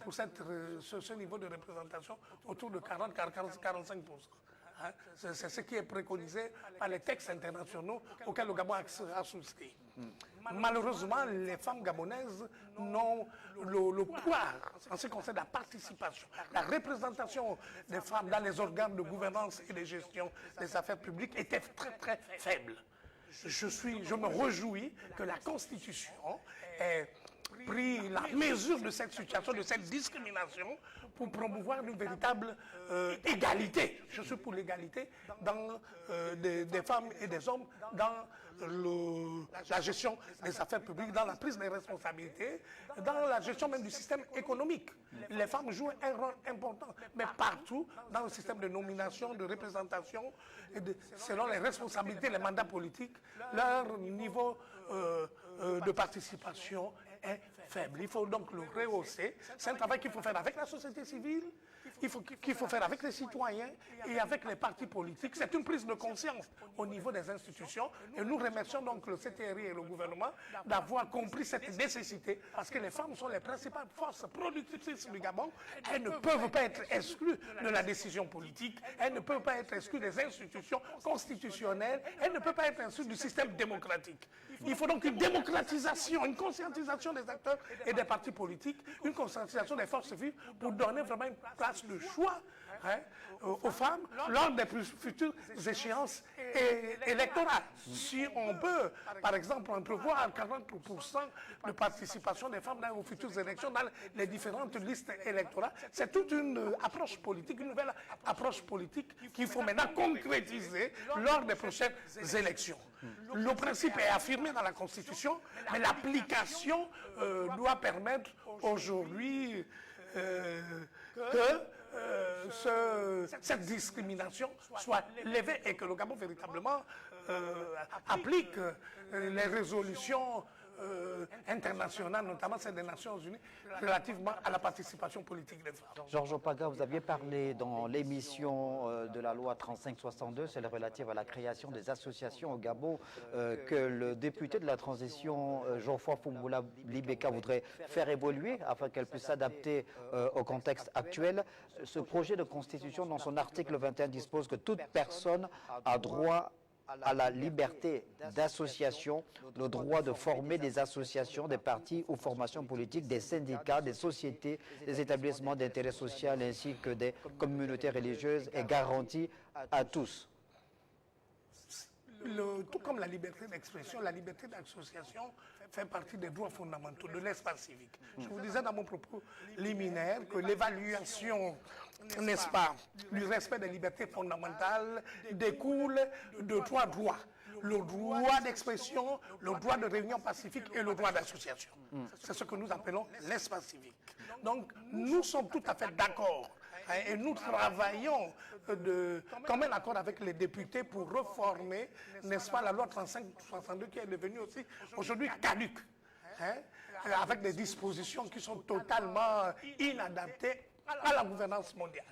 pour ce niveau de représentation autour de 40-45%. Hein? C'est ce qui est préconisé par les textes internationaux auxquels le Gabon a souscrit. Malheureusement, les femmes gabonaises n'ont le pouvoir en ce qui concerne la participation, la représentation des femmes dans les organes de gouvernance et de gestion des affaires publiques était très très faible. Je me réjouis que la Constitution ait pris la mesure de cette situation, de cette discrimination, pour promouvoir une véritable égalité. Je suis pour l'égalité des femmes et des hommes dans la gestion des affaires publiques, dans la prise des responsabilités, dans la gestion même du système économique. Les femmes jouent un rôle important, mais partout dans le système de nomination, de représentation, selon les responsabilités, les mandats politiques, leur niveau de participation est faible. Il faut donc le rehausser. C'est un travail qu'il faut faire avec la société civile, qu'il faut faire avec les citoyens et avec les partis politiques. C'est une prise de conscience au niveau des institutions et nous remercions donc le CTRI et le gouvernement d'avoir compris cette nécessité parce que les femmes sont les principales forces productrices du Gabon. Elles ne peuvent pas être exclues de la décision politique, elles ne peuvent pas être exclues des institutions constitutionnelles, elles ne peuvent pas être exclues du système démocratique. Il faut donc une démocratisation, une conscientisation des acteurs et des partis politiques, une conscientisation des forces vives pour donner vraiment une place de choix aux femmes lors des futures échéances électorales. Si on peut, par exemple, entrevoir 40% de participation des femmes aux futures élections dans les différentes listes électorales, c'est toute une approche politique, une nouvelle approche politique qu'il faut maintenant concrétiser lors des prochaines élections. Le principe est affirmé dans la Constitution, mais l'application doit permettre aujourd'hui que cette discrimination soit levée et que le Gabon véritablement applique les résolutions internationales, notamment celles des Nations Unies, relativement à la participation politique des femmes. Georges Opaga, vous aviez parlé dans l'émission de la loi 3562, celle relative à la création des associations au Gabon, que le député de la transition, Geoffroy Fumboula Libeka, voudrait faire évoluer afin qu'elle puisse s'adapter au contexte actuel. Ce projet de constitution, dans son article 21, dispose que toute personne a droit à la liberté d'association, le droit de former des associations, des partis ou formations politiques, des syndicats, des sociétés, des établissements d'intérêt social ainsi que des communautés religieuses est garanti à tous. Tout comme la liberté d'expression, la liberté d'association fait partie des droits fondamentaux de l'espace civique. Je vous disais dans mon propos liminaire que l'évaluation, n'est-ce pas, du respect des libertés fondamentales découle de trois droits. Le droit d'expression, le droit de réunion pacifique et le droit d'association. C'est ce que nous appelons l'espace civique. Donc, nous sommes tout à fait d'accord. Et nous travaillons comme un accord avec les députés pour reformer, n'est-ce pas, la loi 3562 qui est devenue aussi aujourd'hui caduque, avec des dispositions qui sont totalement inadaptées à la gouvernance mondiale.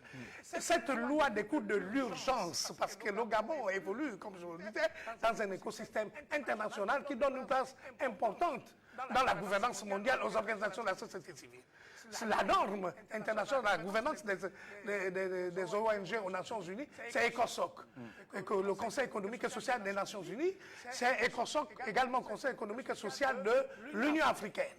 Cette loi découle de l'urgence parce que le Gabon évolue, comme je vous le disais, dans un écosystème international qui donne une place importante dans la gouvernance mondiale aux organisations de la société civile. La norme internationale de la gouvernance des ONG aux Nations Unies, c'est ECOSOC. Et que le Conseil économique et social des Nations Unies, c'est ECOSOC, également Conseil économique et social de l'Union africaine.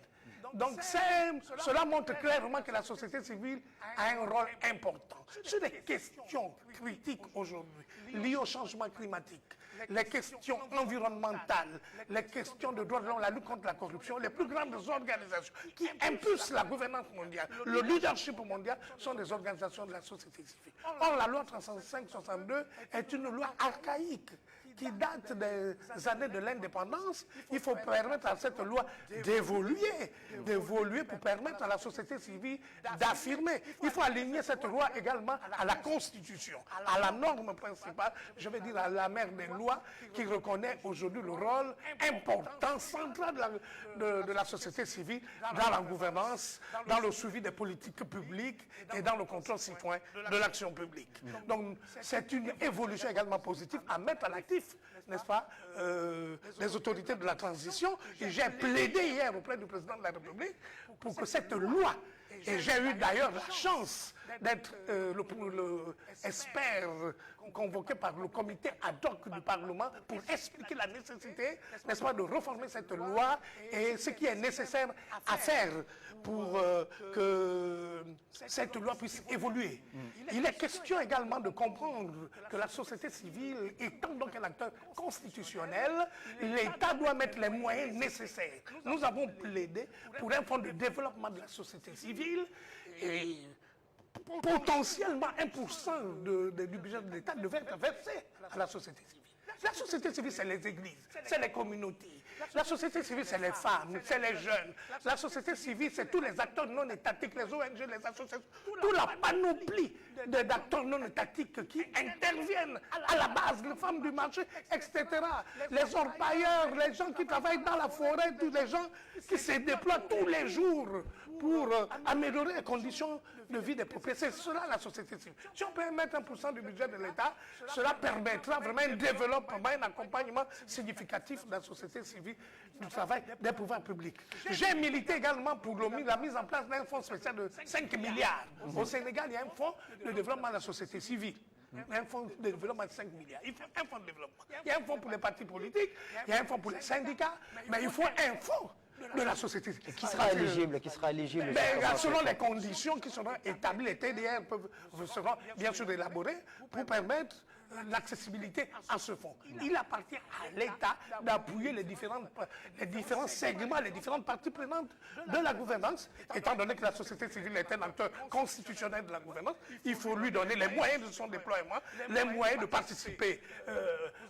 Donc cela montre clairement que la société civile a un rôle important. Sur des questions critiques aujourd'hui, liées au changement climatique, les questions environnementales, les questions de droits de l'homme, la lutte contre la corruption, les plus grandes organisations qui impulsent la gouvernance mondiale, le leadership mondial, sont des organisations de la société civile. Or, la loi 3562 est une loi archaïque qui date des années de l'indépendance. Il faut permettre à cette loi d'évoluer pour permettre à la société civile d'affirmer. Il faut aligner cette loi également à la Constitution, à la norme principale, je vais dire à la mère des lois, qui reconnaît aujourd'hui le rôle important, central de la société civile dans la gouvernance, dans le suivi des politiques publiques et dans le contrôle citoyen de l'action publique. Donc c'est une évolution également positive à mettre à l'actif, n'est-ce pas, les autorités de la transition. Et j'ai plaidé hier auprès du président de la République pour que cette loi, et j'ai eu d'ailleurs la chance d'être le expert convoqué par le comité ad hoc du Parlement pour expliquer la nécessité, n'est-ce pas, de reformer cette loi et ce qui est nécessaire à faire pour que cette loi puisse évoluer. Il est question également de comprendre que la société civile, étant donc un acteur constitutionnel, l'État doit mettre les moyens nécessaires. Nous avons plaidé pour un fonds de développement de la société civile et potentiellement 1% du budget de l'État devait être versé à la société civile. La société civile, c'est les églises, c'est les communautés. La société civile, c'est les femmes, c'est les jeunes. La société civile, c'est tous les acteurs non étatiques, les ONG, les associations, toute la panoplie d'acteurs non étatiques qui interviennent à la base, les femmes du marché, etc. Les orpailleurs, les gens qui travaillent dans la forêt, tous les gens qui se déploient tous les jours pour améliorer les conditions de vie des propriétaires. C'est cela la société civile. Si on peut mettre 1% du budget de l'État, cela permettra vraiment un développement, un accompagnement significatif de la société civile, du travail des pouvoirs publics. J'ai milité également pour la mise en place d'un fonds spécial de 5 milliards. Au Sénégal, il y a un fonds de développement de la société civile. Un fonds de développement de 5 milliards. Il faut un fonds de développement. Il y a un fonds pour les partis politiques, il y a un fonds pour les syndicats, mais il faut un fonds de la société civile. Qui sera éligible, selon les conditions qui seront établies, les TDR seront bien sûr élaborés pour permettre l'accessibilité à ce fonds. Il appartient à l'État d'appuyer les différents segments, les différentes parties prenantes de la gouvernance. Étant donné que la société civile est un acteur constitutionnel de la gouvernance, il faut lui donner les moyens de son déploiement, les moyens de participer.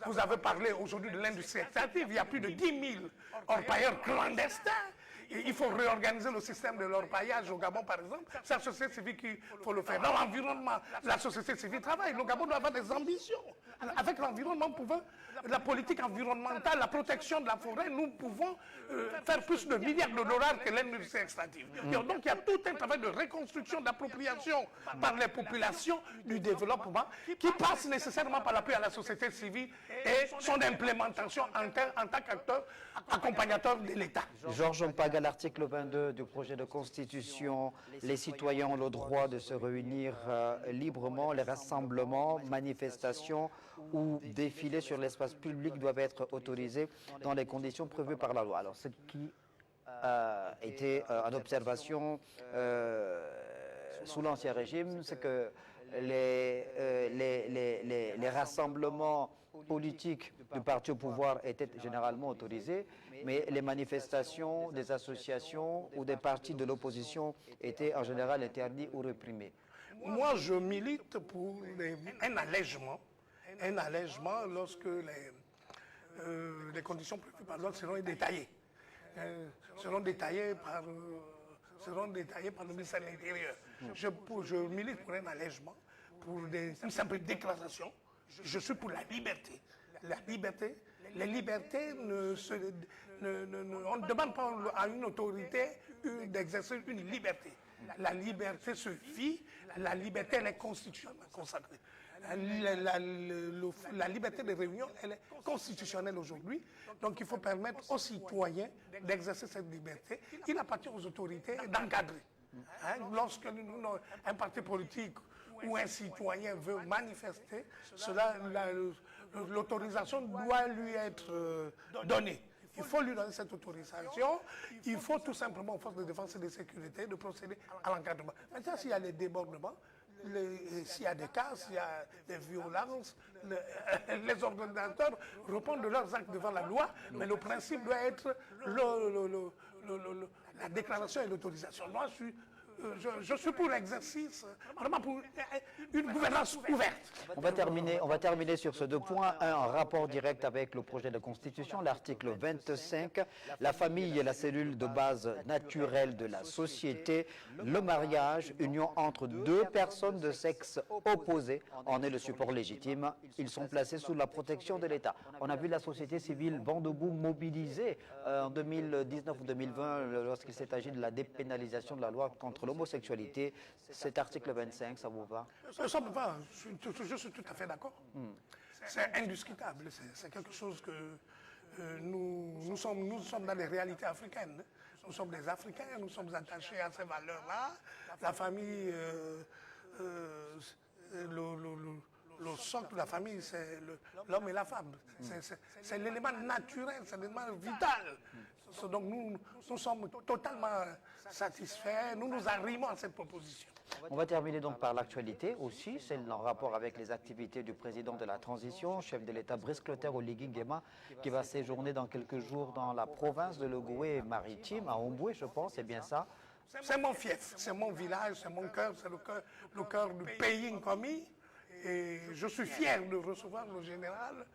Vous avez parlé aujourd'hui de l'industrie extractive. Il y a plus de 10 000 orpailleurs clandestins. Il faut réorganiser le système de l'orpaillage au Gabon, par exemple. C'est la société civile qu'il faut le faire. Dans l'environnement, la société civile travaille. Le Gabon doit avoir des ambitions. Avec l'environnement, la politique environnementale, la protection de la forêt, nous pouvons faire plus de milliards de dollars que l'industrie extractive. Donc il y a tout un travail de reconstruction, d'appropriation par les populations du développement qui passe nécessairement par l'appui à la société civile et son implémentation en tant qu'acteur accompagnateur de l'État. Georges Mpaga, l'article 22 du projet de constitution, les citoyens ont le droit de se réunir librement, les rassemblements, manifestations ou défilés sur l'espace public doivent être autorisés dans les conditions prévues par la loi. Alors, ce qui était en observation sous l'Ancien Régime, c'est que les rassemblements politiques du parti au pouvoir étaient généralement autorisés, mais les manifestations des associations ou des partis de l'opposition étaient en général interdits ou réprimés. Moi, je milite pour un allègement lorsque les conditions prévues par l'ordre seront détaillées. Seront détaillées par le ministère de l'Intérieur. Je milite pour un allègement, pour une simple déclaration. Je suis pour la liberté. Les libertés on ne demande pas à une autorité d'exercer une liberté. La liberté se vit, la liberté elle est constitutionnellement consacrée. La liberté de réunion, elle est constitutionnelle aujourd'hui. Donc il faut permettre aux citoyens d'exercer cette liberté. Il appartient aux autorités d'encadrer. Lorsque un parti politique ou un citoyen veut manifester, l'autorisation doit lui être donnée. Il faut lui donner cette autorisation. Il faut tout simplement aux forces de défense et de sécurité de procéder à l'encadrement. Maintenant, s'il y a des débordements, s'il y a des cas, s'il y a des violences, les organisateurs répondent de leurs actes devant la loi, mais le principe doit être la déclaration et l'autorisation. Moi, je suis je suis pour l'exercice, vraiment pour une gouvernance ouverte. On va terminer sur ces deux points. Un, en rapport direct avec le projet de constitution, l'article 25, la famille est la cellule de base naturelle de la société. Le mariage, union entre deux personnes de sexe opposé, en est le support légitime. Ils sont placés sous la protection de l'État. On a vu la société civile vent debout mobilisée en 2019 ou 2020 lorsqu'il s'est agi de la dépénalisation de la loi contre l'homosexualité. Cet article 25, ça vous va? Ça me va, je suis tout à fait d'accord. C'est indiscutable, c'est quelque chose que nous sommes dans les réalités africaines. Nous sommes des Africains, nous sommes attachés à ces valeurs-là. La famille, le socle de la famille, c'est l'homme et la femme. C'est l'élément naturel, c'est l'élément vital. Donc nous sommes totalement satisfaits, nous nous arrimons à cette proposition. On va terminer donc par l'actualité aussi, celle en rapport avec les activités du président de la transition, chef de l'État Brice Clotaire Oligui Nguema, qui va séjourner dans quelques jours dans la province de l'Ogooué maritime, à Omboué, je pense, c'est bien ça. C'est mon fief, c'est mon village, c'est mon cœur, c'est le cœur du pays Nkomi. Et je suis fier de recevoir le général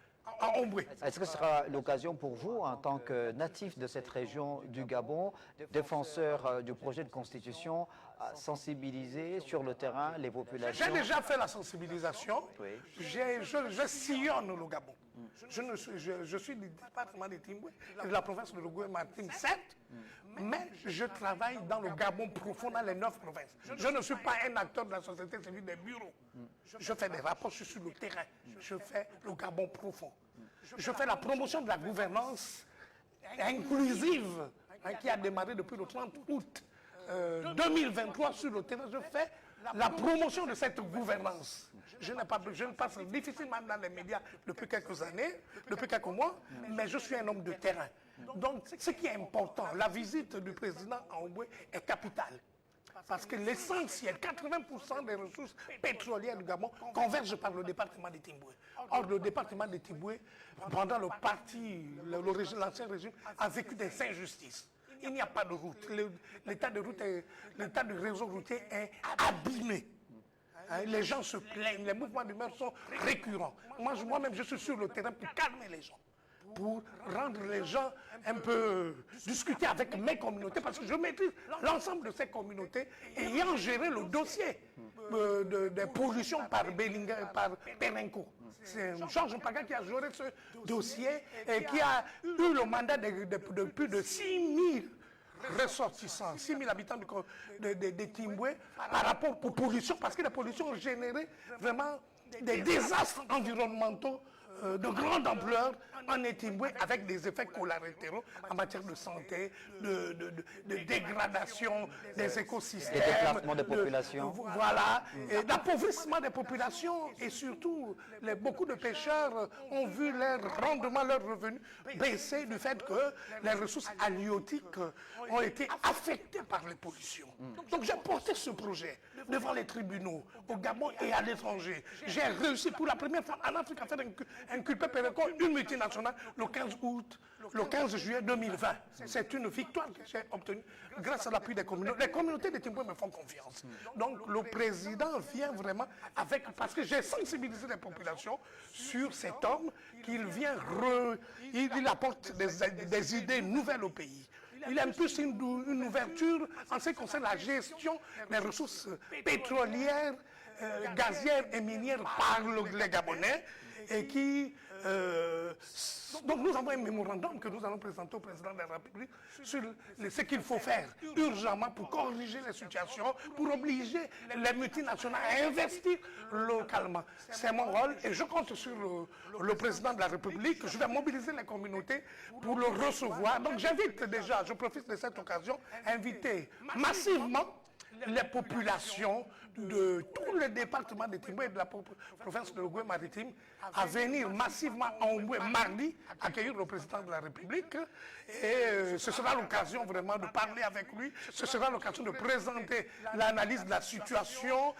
à Omboué. Est-ce que ce sera l'occasion pour vous, en tant que natif de cette région du Gabon, défenseur du projet de constitution, à sensibiliser sur le terrain les populations? J'ai déjà fait la sensibilisation. Oui. Je sillonne le Gabon. Je suis du département de Timboué, de la province de l'Ogooué-Maritime, certes, mais je travaille dans le Gabon profond, dans les 9 provinces. Je ne suis pas un acteur de la société civile des bureaux. Je fais des rapports, je suis sur le terrain. Je fais le Gabon profond. Je fais la promotion de la gouvernance inclusive qui a démarré depuis le 30 août 2023 sur le terrain. Je fais la promotion de cette gouvernance. Je ne passe difficilement dans les médias depuis quelques années, depuis quelques mois, mais je suis un homme de terrain. Donc, ce qui est important, la visite du président à Omboué est capitale. Parce que l'essentiel, 80% des ressources pétrolières du Gabon convergent par le département de Timboué. Or, le département de Timboué, pendant le parti, l'ancien régime, a vécu des injustices. Il n'y a pas de route. L'état du réseau routier est abîmé. Les gens se plaignent, les mouvements d'humeur sont récurrents. Moi-même, je suis sur le terrain pour calmer les gens, pour rendre les gens un peu discuter avec mes communautés, parce que je maîtrise l'ensemble de ces communautés ayant géré le dossier des pollutions par Perenco. C'est Georges Mpaga qui a géré ce dossier et qui a eu le mandat de plus de 6 000 ressortissants, 6 000 habitants de Timboué par rapport aux pollutions, parce que les pollutions ont généré vraiment des désastres environnementaux de grande ampleur en Timboué, avec des effets collatéraux en matière de santé, de dégradation des écosystèmes, des déplacements de populations. Voilà, d'appauvrissement des populations, et surtout beaucoup de pêcheurs ont vu leur rendement, leurs revenus baisser du fait que les ressources halieutiques ont été affectées par les pollutions. Donc j'ai porté ce projet devant les tribunaux, au Gabon et à l'étranger. J'ai réussi pour la première fois en Afrique à faire inculper Perenco, une multinationale, le 15 juillet 2020. C'est une victoire que j'ai obtenue grâce à l'appui des communautés. Les communautés de Timboué me font confiance. Donc le président vient vraiment parce que j'ai sensibilisé les populations sur cet homme, qu'il vient, il apporte des idées nouvelles au pays. Il impulse une ouverture en ce qui concerne la gestion des ressources pétrolières, gazières et minières par les Gabonais, et qui... donc nous avons un mémorandum que nous allons présenter au président de la République sur ce qu'il faut faire urgemment pour corriger les situations, pour obliger les multinationales à investir localement. C'est mon rôle et je compte sur le président de la République. Je vais mobiliser les communautés pour le recevoir. Donc j'invite déjà, je profite de cette occasion, à inviter massivement les populations de tous les départements de Timboué et de la province de l'Ogooué-Maritime à venir massivement à Omboué mardi, accueillir le président de la République. Et ce sera l'occasion vraiment de parler avec lui, ce sera l'occasion de présenter l'analyse de la situation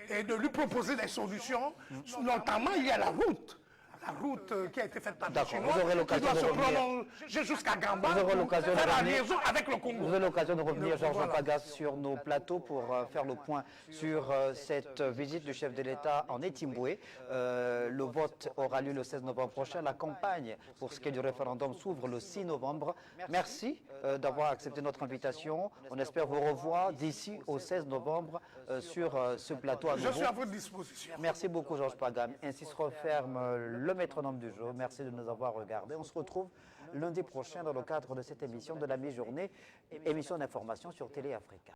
et de lui proposer des solutions. Notamment, il y a la route. la route qui a été faite par les D'accord, Chinois, vous aurez qui l'occasion doit de se revenir. prolonger jusqu'à Gamba Vous aurez pour l'occasion de faire la revenir. liaison avec le Congo. Vous aurez l'occasion de revenir, Georges Voilà. Pagas, sur nos plateaux pour faire le point sur cette visite du chef de l'État en Etimboué. Le vote aura lieu le 16 novembre prochain. La campagne pour ce qui est du référendum s'ouvre le 6 novembre. Merci d'avoir accepté notre invitation. On espère vous revoir d'ici au 16 novembre sur ce plateau à nouveau. Je suis à votre disposition. Merci beaucoup, Georges Pagam. Ainsi se referme le métronome du jour. Merci de nous avoir regardés. On se retrouve lundi prochain dans le cadre de cette émission de la mi-journée, émission d'information sur Télé Africa.